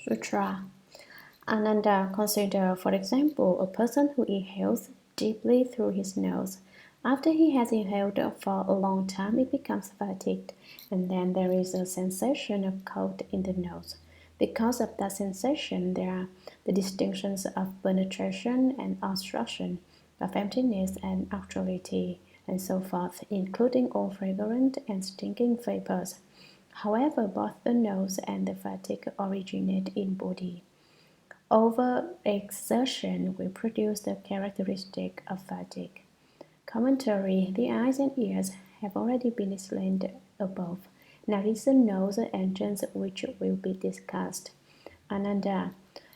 Sutra. Ananda, consider, for example, a person who inhales deeply through his nose. After he has inhaled for a long time, he becomes fatigued, and then there is a sensation of cold in the nose. Because of that sensation, there are the distinctions of penetration and obstruction, of emptiness and actuality, and so forth, including all fragrant and stinking vapors. However, both the nose and the fatigue originate in body. Overexertion will produce the characteristic of fatigue. Commentary. The eyes and ears have already been explained above. Now listen nose engines which will be discussed. Ananda.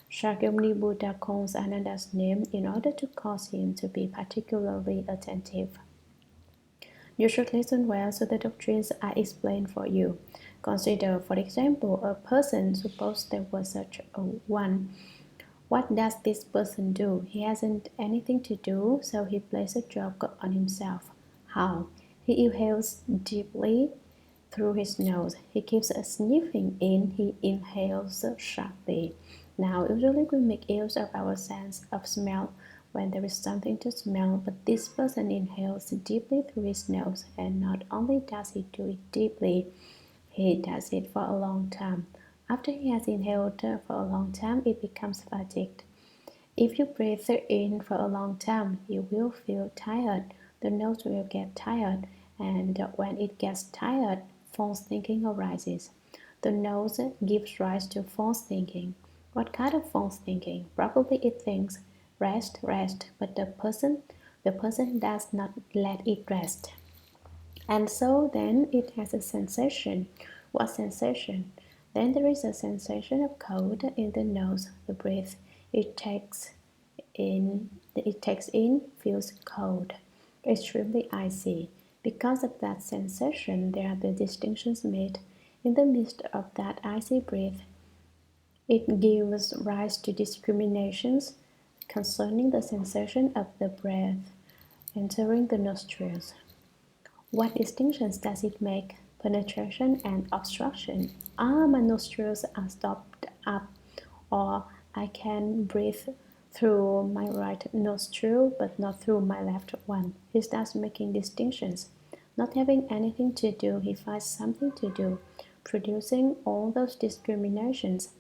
Shakyamuni Buddha calls Ananda's name in order to cause him to be particularly attentive. You should listen well so the doctrines are explained for you. Consider, for example, a person. Suppose there was such a one. What does this person do? He hasn't anything to do, so he plays a joke on himself. How? He inhales deeply through his nose. He keeps sniffing in. He inhales sharply. Now, usually we make use of our sense of smell when there is something to smell, but this person inhales deeply through his nose, and not only does he do it deeply, he does it for a long time. After he has inhaled for a long time, it becomes fatigued. If you breathe in for a long time, you will feel tired. The nose will get tired, and when it gets tired, false thinking arises. The nose gives rise to false thinking. What kind of false thinking? Probably it thinks, rest, rest, but the person does not let it rest. And so then it has a sensation. What sensation? Then there is a sensation of cold in the nose. The breath it takes in feels cold, extremely icy. Because of that sensation, there are the distinctions made. In the midst of that icy breath, it gives rise to discriminations concerning the sensation of the breath entering the nostrils. What distinctions does it make? Penetration and obstruction. My nostrils are stopped up, or I can breathe through my right nostril but not through my left one. He starts making distinctions. Not having anything to do, he finds something to do, producing all those discriminations.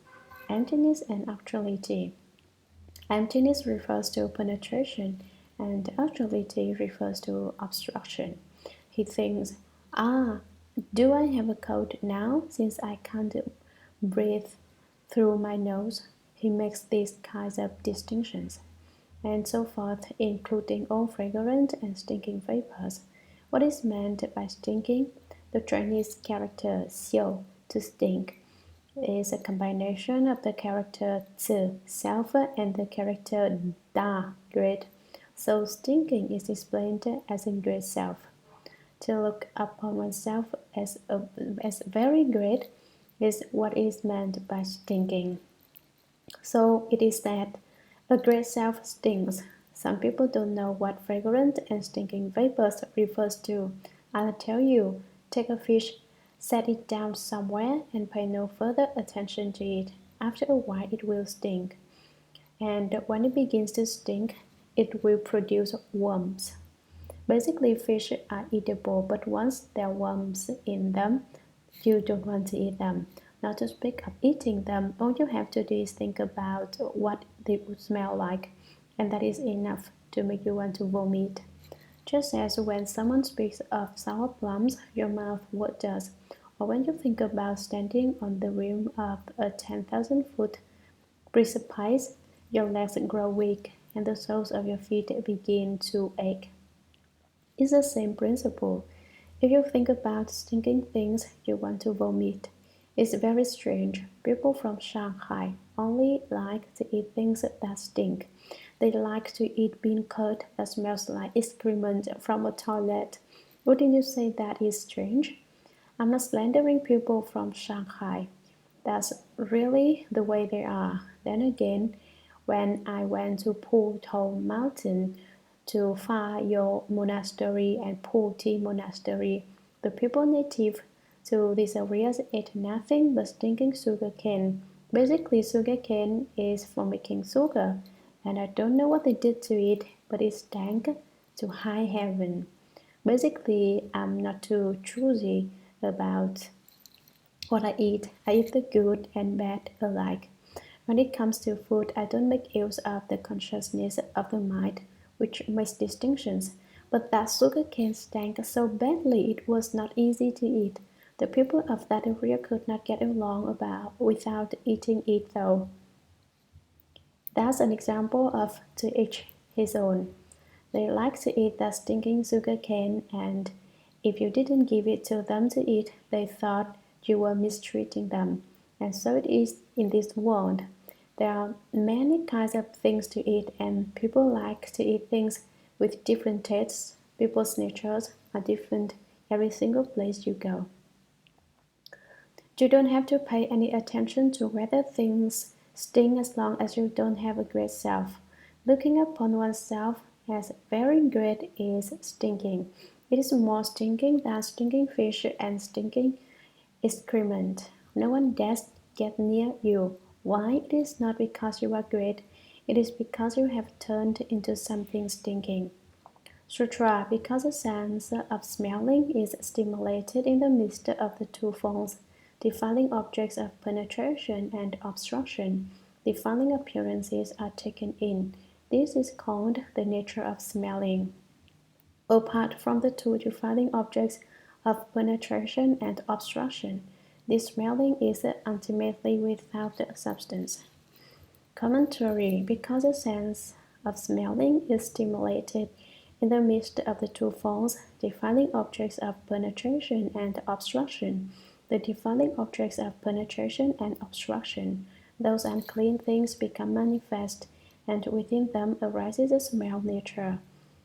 Emptiness and actuality. Emptiness refers to penetration, and actuality refers to obstruction. He thinks, do I have a cold now since I can't breathe through my nose? He makes these kinds of distinctions, and so forth, including all fragrant and stinking vapors. What is meant by stinking? The Chinese character xiu, to stink, is a combination of the character zi, self, and the character da, great. So stinking is explained as a great self. To look upon oneself as very great is what is meant by stinking. So it is that a great self stinks. Some people don't know what fragrant and stinking vapors refers to. I'll tell you, take a fish, set it down somewhere, and pay no further attention to it. After a while, it will stink. And when it begins to stink, it will produce worms. Basically, fish are eatable, but once there are worms in them, you don't want to eat them. Not to speak of eating them, all you have to do is think about what they would smell like, and that is enough to make you want to vomit. Just as when someone speaks of sour plums, your mouth waters, or when you think about standing on the rim of a 10,000-foot precipice, your legs grow weak and the soles of your feet begin to ache. It's the same principle. If you think about stinking things, you want to vomit. It's very strange. People from Shanghai only like to eat things that stink. They like to eat bean curd that smells like excrement from a toilet. Wouldn't you say that is strange? I'm not slandering people from Shanghai. That's really the way they are. Then again, when I went to Pu Mountain, to Fa Yo Monastery and Pu Ti Monastery, the people native to these areas ate nothing but stinking sugar cane. Basically, sugar cane is for making sugar, and I don't know what they did to it, but it stank to high heaven. Basically, I'm not too choosy about what I eat. I eat the good and bad alike. When it comes to food, I don't make use of the consciousness of the mind, which makes distinctions. But that sugar cane stank so badly it was not easy to eat. The people of that area could not get along about without eating it though. That's an example of to each his own. They like to eat that stinking sugar cane, and if you didn't give it to them to eat, they thought you were mistreating them. And so it is in this world. There are many kinds of things to eat, and people like to eat things with different tastes. People's natures are different every single place you go. You don't have to pay any attention to whether things sting as long as you don't have a great self. Looking upon oneself as very great is stinking. It is more stinking than stinking fish and stinking excrement. No one dares get near you. Why? It is not because you are great, it is because you have turned into something stinking. Sutra, because the sense of smelling is stimulated in the midst of the two forms, defiling objects of penetration and obstruction. Defiling appearances are taken in. This is called the nature of smelling. Apart from the two defiling objects of penetration and obstruction, this smelling is ultimately without substance. Commentary, because the sense of smelling is stimulated in the midst of the two forms, defiling objects of penetration and obstruction. The defiling objects of penetration and obstruction, those unclean things become manifest, and within them arises a smell nature.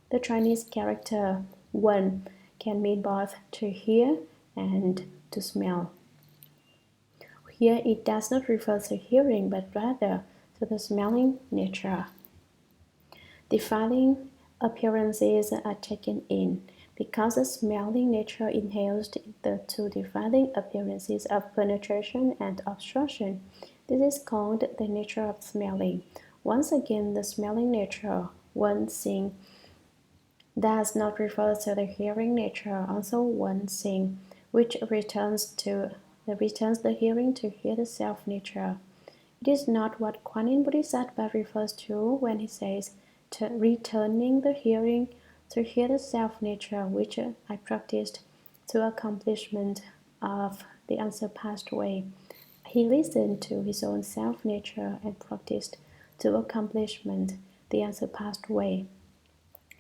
The Chinese character "wen" can mean both to hear and to smell. Here it does not refer to hearing, but rather to the smelling nature. Defiling appearances are taken in, because the smelling nature inhales the two defiling appearances of penetration and obstruction. This is called the nature of smelling. Once again, the smelling nature, one seeing, does not refer to the hearing nature, also one seeing, which returns the hearing to hear the self nature. It is not what Kwan Bodhisattva refers to when he says to returning the hearing to hear the self nature, which I practiced to accomplishment of the unsurpassed way. He listened to his own self nature and practiced to accomplishment the unsurpassed way.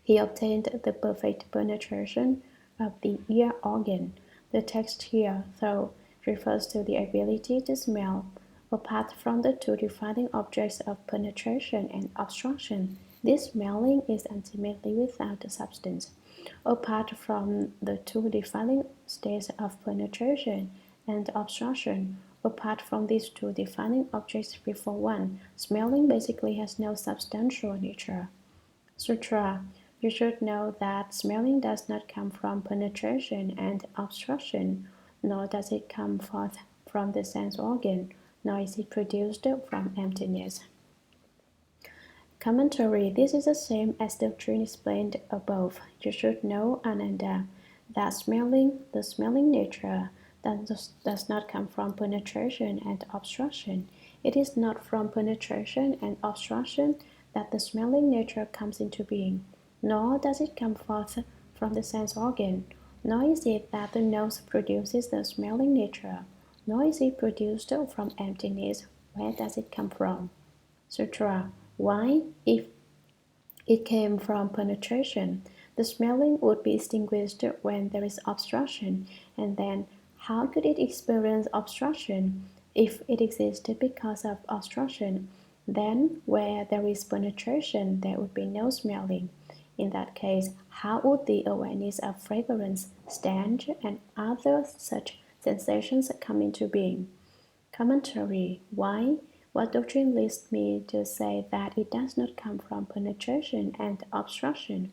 He obtained the perfect penetration of the ear organ. The text here, though, refers to the ability to smell. Apart from the two defining objects of penetration and obstruction, this smelling is ultimately without substance. Apart from the two defining states of penetration and obstruction, apart from these two defining objects before one, smelling basically has no substantial nature. Sutra. You should know that smelling does not come from penetration and obstruction, nor does it come forth from the sense organ, nor is it produced from emptiness. Commentary. This is the same as the doctrine explained above. You should know, Ananda, that the smelling nature, does not come from penetration and obstruction. It is not from penetration and obstruction that the smelling nature comes into being, nor does it come forth from the sense organ, nor is it that the nose produces the smelling nature, nor is it produced from emptiness. Where does it come from? Sutra. Why? If it came from penetration, the smelling would be extinguished when there is obstruction, and then how could it experience obstruction if it existed because of obstruction? Then, where there is penetration, there would be no smelling. In that case, how would the awareness of fragrance, stench, and other such sensations come into being? Commentary. Why? What doctrine leads me to say that it does not come from penetration and obstruction,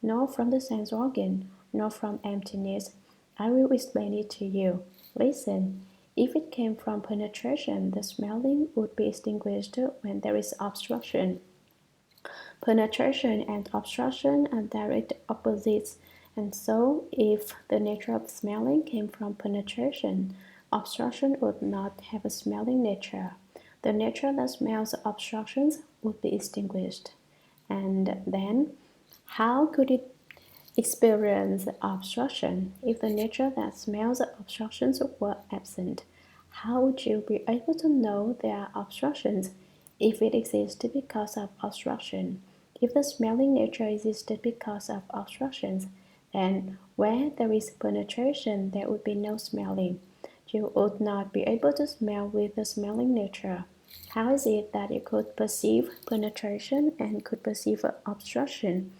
nor from the sense organ, nor from emptiness? I will explain it to you. Listen. If it came from penetration, the smelling would be extinguished when there is obstruction. Penetration and obstruction are direct opposites, and so if the nature of smelling came from penetration, obstruction would not have a smelling nature. The nature that smells obstructions would be extinguished. And then, how could it experience obstruction? If the nature that smells obstructions were absent, how would you be able to know there are obstructions if it existed because of obstruction? If the smelling nature existed because of obstructions, then where there is penetration, there would be no smelling. You would not be able to smell with the smelling nature. How is it that you could perceive penetration and could perceive obstruction?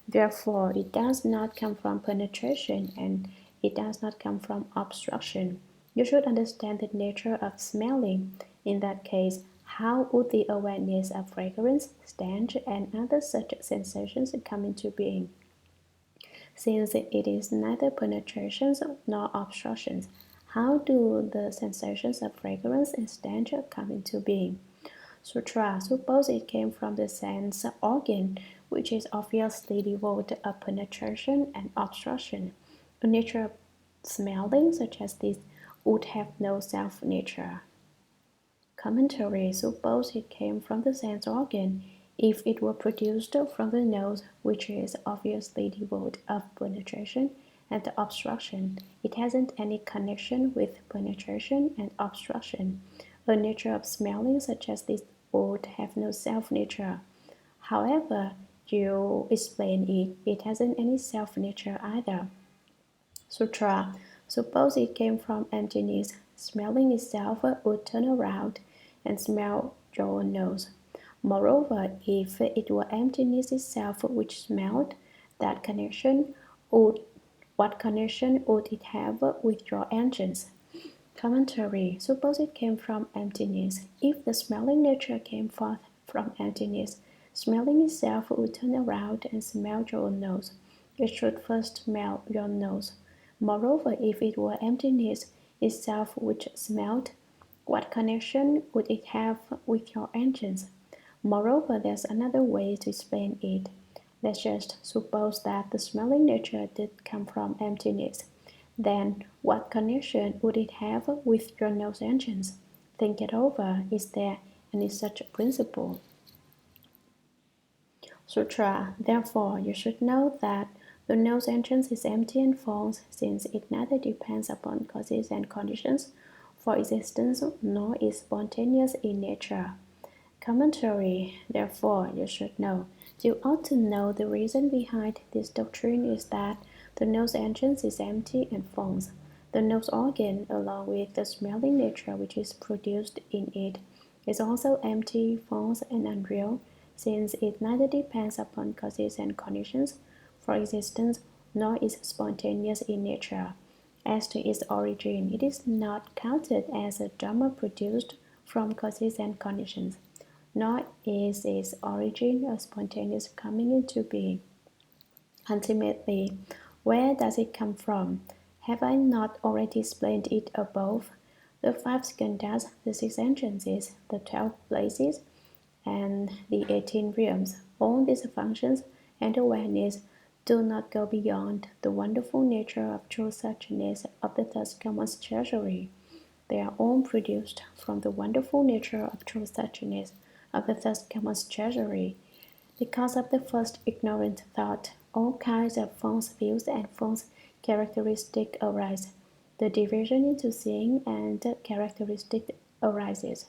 Therefore, it does not come from penetration and it does not come from obstruction. You should understand the nature of smelling. In that case, how would the awareness of fragrance, stench, and other such sensations come into being? Since it is neither penetrations nor obstructions, how do the sensations of fragrance and stench come into being? Sutra. Suppose it came from the sense organ, which is obviously devoid of penetration and obstruction. A nature of smelling such as this would have no self-nature. Commentary. Suppose it came from the sense organ. If it were produced from the nose, which is obviously devoid of penetration and obstruction, it hasn't any connection with penetration and obstruction. A nature of smelling such as this would have no self-nature. However you explain it, it hasn't any self-nature either. Sutra. Suppose it came from emptiness. Smelling itself would turn around and smell your nose. Moreover, if it were emptiness itself which smelled, that connection would what connection would it have with your engines? Commentary. Suppose it came from emptiness. If the smelling nature came forth from emptiness, smelling itself would turn around and smell your nose. It should first smell your nose. Moreover, if it were emptiness itself which smelled, what connection would it have with your engines? Moreover, there's another way to explain it. Let's just suppose that the smelling nature did come from emptiness. Then, what connection would it have with your nose engines? Think it over. Is there any such principle? Sutra. Therefore, you should know that the nose entrance is empty and false, since it neither depends upon causes and conditions for existence nor is spontaneous in nature. Commentary. Therefore, you should know. You ought to know the reason behind this doctrine is that the nose entrance is empty and false. The nose organ, along with the smelling nature which is produced in it, is also empty, false, and unreal, since it neither depends upon causes and conditions for existence nor is spontaneous in nature. As to its origin, it is not counted as a Dharma produced from causes and conditions, nor is its origin a spontaneous coming into being. Ultimately, where does it come from? Have I not already explained it above? The 5 skandhas, the 6 entrances, the 12 places, and the 18 realms, all these functions and awareness do not go beyond the wonderful nature of true suchness of the thus common treasury. They are all produced from the wonderful nature of true suchness of the thus common treasury. Because of the first ignorant thought, all kinds of false views and false characteristics arise. The division into seeing and characteristic arises.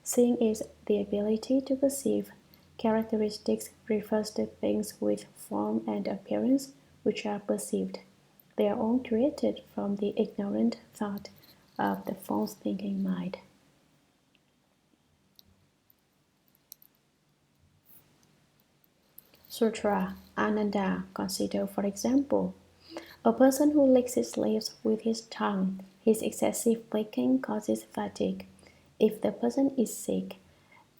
Seeing is the ability to perceive. Characteristics refers to things with form and appearance which are perceived. They are all created from the ignorant thought of the false thinking mind. Sutra. Ananda. Consider, for example, a person who licks his lips with his tongue. His excessive licking causes fatigue. If the person is sick,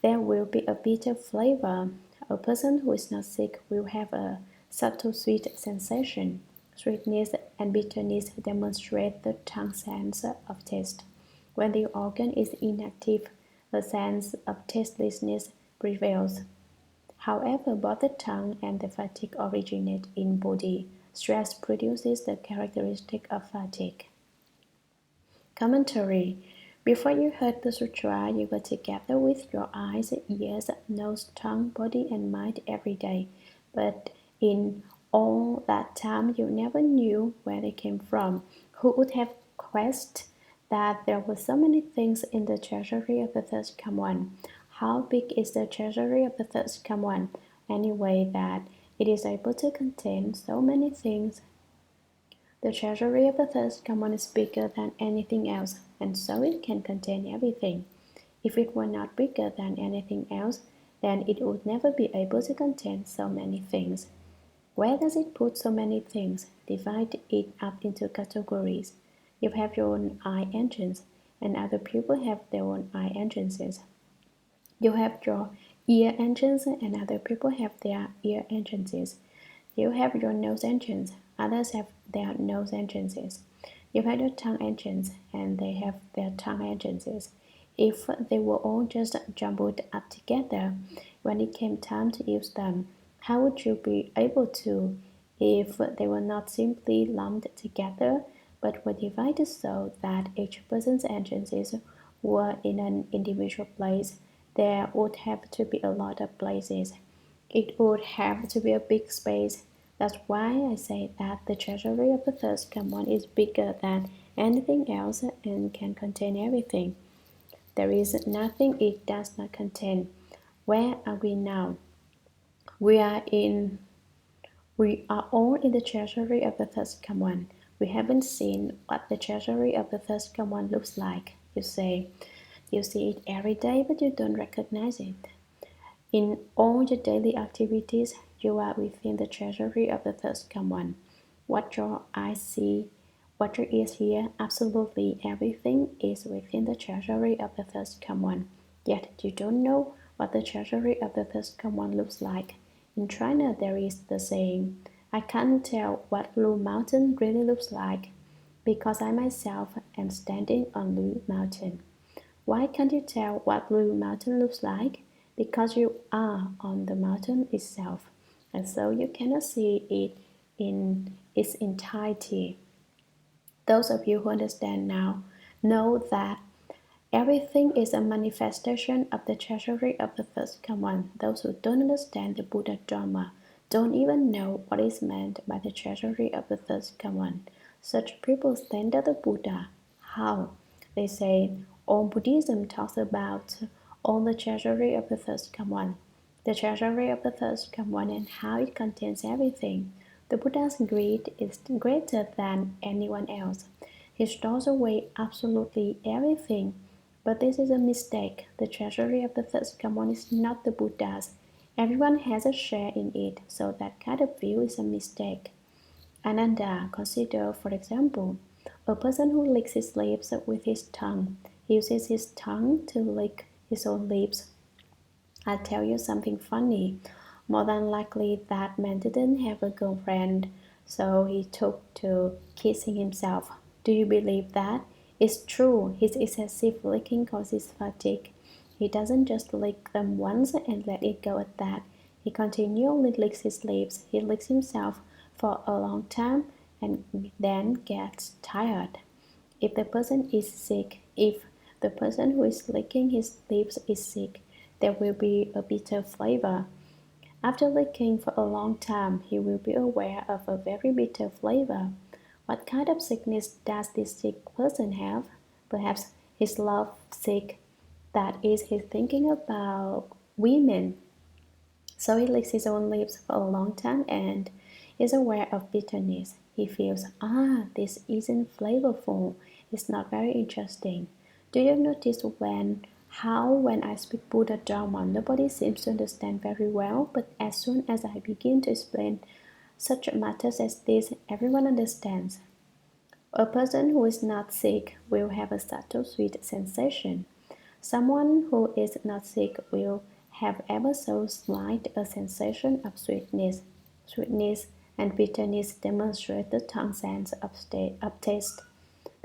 there will be a bitter flavor. A person who is not sick will have a subtle sweet sensation. Sweetness and bitterness demonstrate the tongue sense of taste. When the organ is inactive, a sense of tastelessness prevails. However, both the tongue and the fatigue originate in body. Stress produces the characteristic of fatigue. Commentary. Before you heard the sutra, you were together with your eyes, ears, nose, tongue, body, and mind every day. But in all that time, you never knew where they came from. Who would have guessed that there were so many things in the treasury of the third come one? How big is the treasury of the third come one? Anyway, that it is able to contain so many things. The treasury of the third command is bigger than anything else, and so it can contain everything. If it were not bigger than anything else, then it would never be able to contain so many things. Where does it put so many things? Divide it up into categories. You have your own eye entrance, and other people have their own eye entrances. You have your ear entrance, and other people have their ear entrances. You have your nose entrance, others have their nose entrances. You have your tongue entrance, and they have their tongue entrances. If they were all just jumbled up together, when it came time to use them, how would you be able to if they were not simply lumped together, but were divided so that each person's entrances were in an individual place? There would have to be a lot of places. It would have to be a big space. That's why I say that the treasury of the third command is bigger than anything else and can contain everything. There is nothing it does not contain. Where are we now? We are all in the treasury of the third command. We haven't seen what the treasury of the third command looks like. You say, you see it every day, but you don't recognize it. In all your daily activities, you are within the treasury of the third command. What your eyes see, what your ears hear, absolutely everything is within the treasury of the third command. Yet you don't know what the treasury of the third command looks like. In China, there is the saying, I can't tell what Blue Mountain really looks like because I myself am standing on Blue Mountain. Why can't you tell what Blue Mountain looks like? Because you are on the mountain itself, and so you cannot see it in its entirety. Those of you who understand now know that everything is a manifestation of the treasury of the third command. Those who don't understand the Buddha Dharma don't even know what is meant by the treasury of the third command. Such people slander the Buddha. How? They say, all Buddhism talks about all the treasury of the third command. The treasury of the third command and how it contains everything. The Buddha's greed is greater than anyone else. He stores away absolutely everything. But this is a mistake. The treasury of the third command is not the Buddha's. Everyone has a share in it, so that kind of view is a mistake. Ananda, consider, for example, a person who licks his lips with his tongue. He uses his tongue to lick his own lips. I'll tell you something funny. More than likely, that man didn't have a girlfriend, so he took to kissing himself. Do you believe that? It's true. His excessive licking causes fatigue. He doesn't just lick them once and let it go at that. He continually licks his lips. He licks himself for a long time and then gets tired. If the person is sick, if the person who is licking his lips is sick, there will be a bitter flavor. After licking for a long time, he will be aware of a very bitter flavor. What kind of sickness does this sick person have? Perhaps he's love sick. That is, he's thinking about women. So he licks his own lips for a long time and is aware of bitterness. He feels, this isn't flavorful. It's not very interesting. Do you notice when I speak Buddha Dharma, nobody seems to understand very well, but as soon as I begin to explain such matters as this, everyone understands. A person who is not sick will have a subtle sweet sensation. Someone who is not sick will have ever so slight a sensation of sweetness. Sweetness and bitterness demonstrate the tongue sense of taste.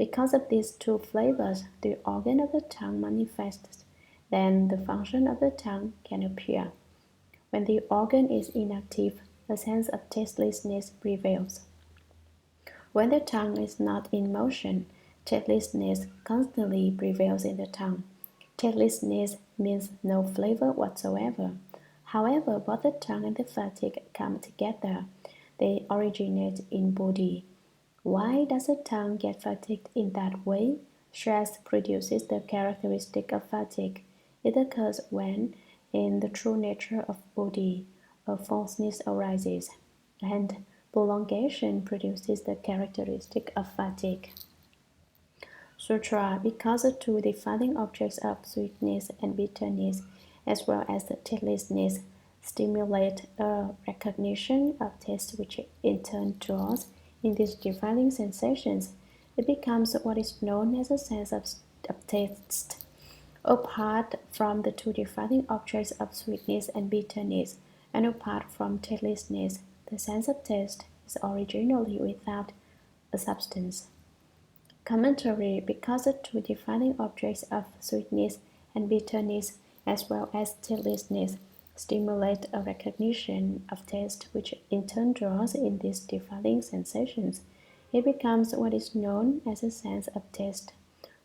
Because of these two flavors, the organ of the tongue manifests. Then the function of the tongue can appear. When the organ is inactive, a sense of tastelessness prevails. When the tongue is not in motion, tastelessness constantly prevails in the tongue. Tastelessness means no flavor whatsoever. However, both the tongue and the fatigue come together. They originate in body. Why does the tongue get fatigued in that way? Stress produces the characteristic of fatigue. It occurs when, in the true nature of body, a falseness arises, and prolongation produces the characteristic of fatigue. Sutra, because the two defining objects of sweetness and bitterness, as well as the tastelessness, stimulate a recognition of taste which in turn draws in these defining sensations. It becomes what is known as a sense of taste. Apart from the two defining objects of sweetness and bitterness, and apart from tastelessness, the sense of taste is originally without a substance. Commentary, because the two defining objects of sweetness and bitterness, as well as tastelessness, stimulate a recognition of taste which in turn draws in these defining sensations. It becomes what is known as a sense of taste.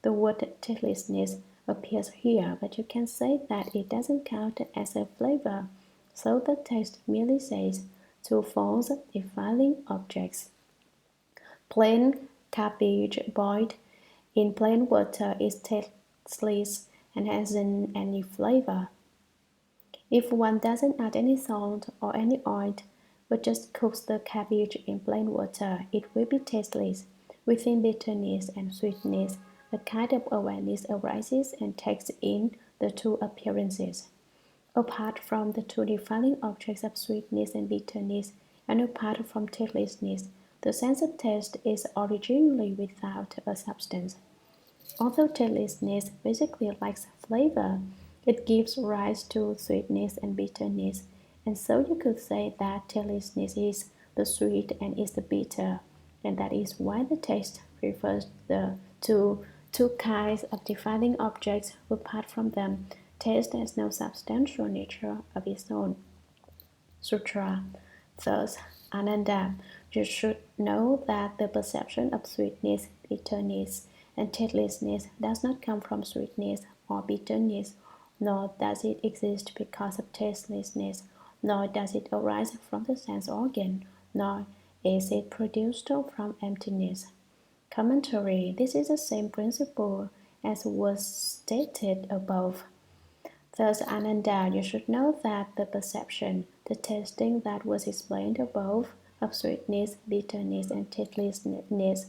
The word tastelessness appears here, but you can say that it doesn't count as a flavor, so the text merely says two false defining objects. Plain cabbage boiled in plain water is tasteless and hasn't any flavor. If one doesn't add any salt or any oil, but just cooks the cabbage in plain water, it will be tasteless. Within bitterness and sweetness, a kind of awareness arises and takes in the two appearances. Apart from the two defining objects of sweetness and bitterness, and apart from tastelessness, the sense of taste is originally without a substance. Although tastelessness basically lacks flavor, it gives rise to sweetness and bitterness, and so you could say that tastelessness is the sweet and is the bitter, and that is why the taste refers to two kinds of defining objects. Apart from them, taste has no substantial nature of its own. Sutra. Thus, Ananda, you should know that the perception of sweetness, bitterness, and tastelessness does not come from sweetness or bitterness, nor does it exist because of tastelessness, nor does it arise from the sense organ, nor is it produced from emptiness. Commentary. This is the same principle as was stated above. Thus, Ananda, you should know that the perception, the tasting that was explained above, of sweetness, bitterness, and tastelessness,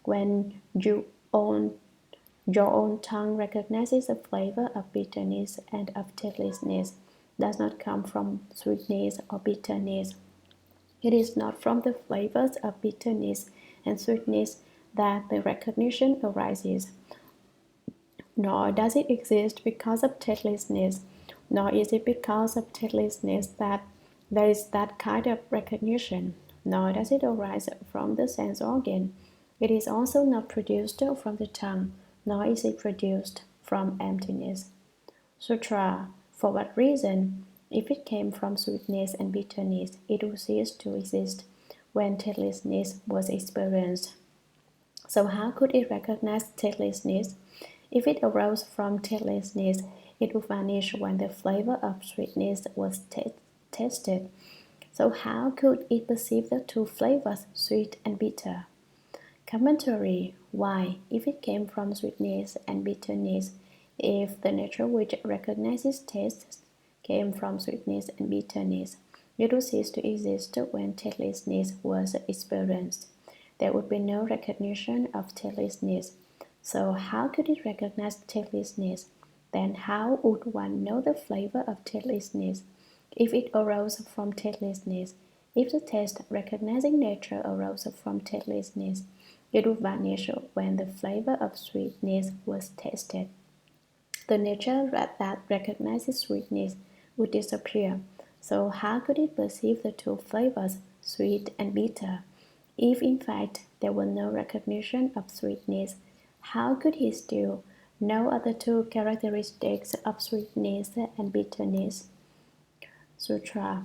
when your own tongue recognizes the flavor of bitterness and of tastelessness, does not come from sweetness or bitterness. It is not from the flavors of bitterness and sweetness that the recognition arises, nor does it exist because of tastelessness, nor is it because of tastelessness that there is that kind of recognition, nor does it arise from the sense organ. It is also not produced from the tongue, nor is it produced from emptiness. Sutra. For what reason? If it came from sweetness and bitterness, it would cease to exist when tastelessness was experienced. So how could it recognize tastelessness? If it arose from tastelessness, it would vanish when the flavor of sweetness was tasted. So how could it perceive the two flavors, sweet and bitter? Commentary. Why, if it came from sweetness and bitterness, if the nature which recognizes taste came from sweetness and bitterness, it would cease to exist when tastelessness was experienced. There would be no recognition of tastelessness. So how could it recognize tastelessness? Then how would one know the flavor of tastelessness? If it arose from tastelessness, if the taste recognizing nature arose from tastelessness, it would vanish when the flavor of sweetness was tasted. The nature that recognizes sweetness would disappear. So how could it perceive the two flavors, sweet and bitter? If in fact there were no recognition of sweetness, how could he still know other two characteristics of sweetness and bitterness? Sutra.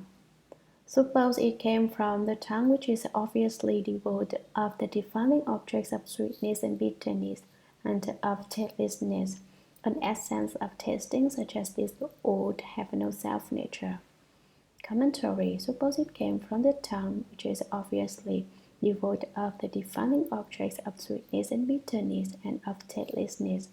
Suppose it came from the tongue, which is obviously devoid of the defining objects of sweetness and bitterness, and of tastelessness. An essence of tasting such as this would have no self-nature. Commentary. Suppose it came from the tongue, which is obviously devoid of the defining objects of sweetness and bitterness, and of tastelessness.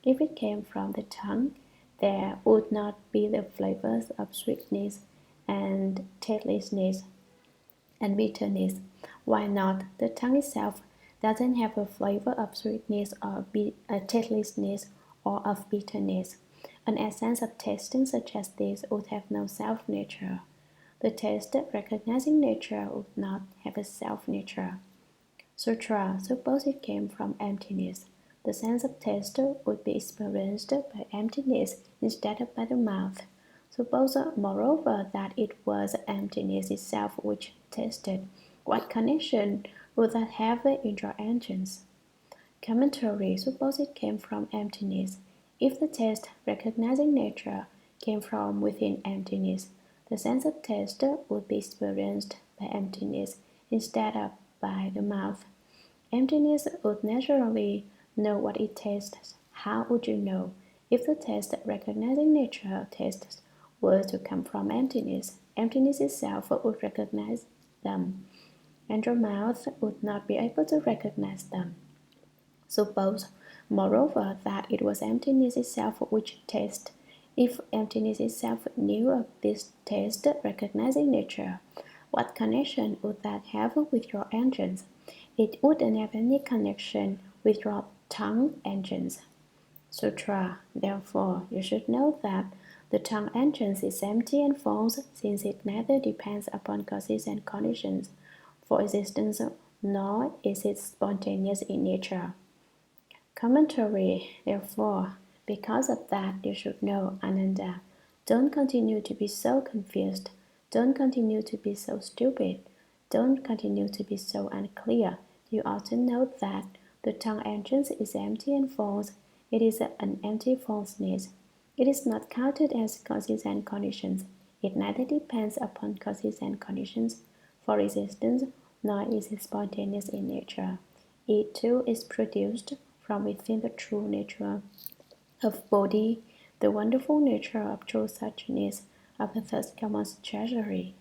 If it came from the tongue, there would not be the flavors of sweetness and tastelessness and bitterness. Why not? The tongue itself doesn't have a flavor of sweetness or tastelessness or of bitterness. An essence of tasting such as this would have no self-nature. The taste recognizing nature would not have a self-nature. Sutra. Suppose it came from emptiness. The sense of taste would be experienced by emptiness instead of by the mouth. Suppose, moreover, that it was emptiness itself which tasted. What connection would that have in your engines? Commentary. Suppose it came from emptiness. If the taste recognizing nature came from within emptiness, the sense of taste would be experienced by emptiness instead of by the mouth. Emptiness would naturally know what it tastes. How would you know? If the taste recognizing nature tastes were to come from emptiness, emptiness itself would recognize them, and your mouth would not be able to recognize them. Suppose, moreover, that it was emptiness itself which tasted. If emptiness itself knew of this taste recognizing nature, what connection would that have with your engines? It wouldn't have any connection with your tongue engines. Sutra. Therefore, you should know that the tongue entrance is empty and false, since it neither depends upon causes and conditions for existence, nor is it spontaneous in nature. Commentary. Therefore, because of that, you should know, Ananda. Don't continue to be so confused. Don't continue to be so stupid. Don't continue to be so unclear. You ought to know that the tongue entrance is empty and false. It is an empty falseness. It is not counted as causes and conditions. It neither depends upon causes and conditions for existence, nor is it spontaneous in nature. It too is produced from within the true nature of Bodhi, the wonderful nature of true suchness, of the third common treasury.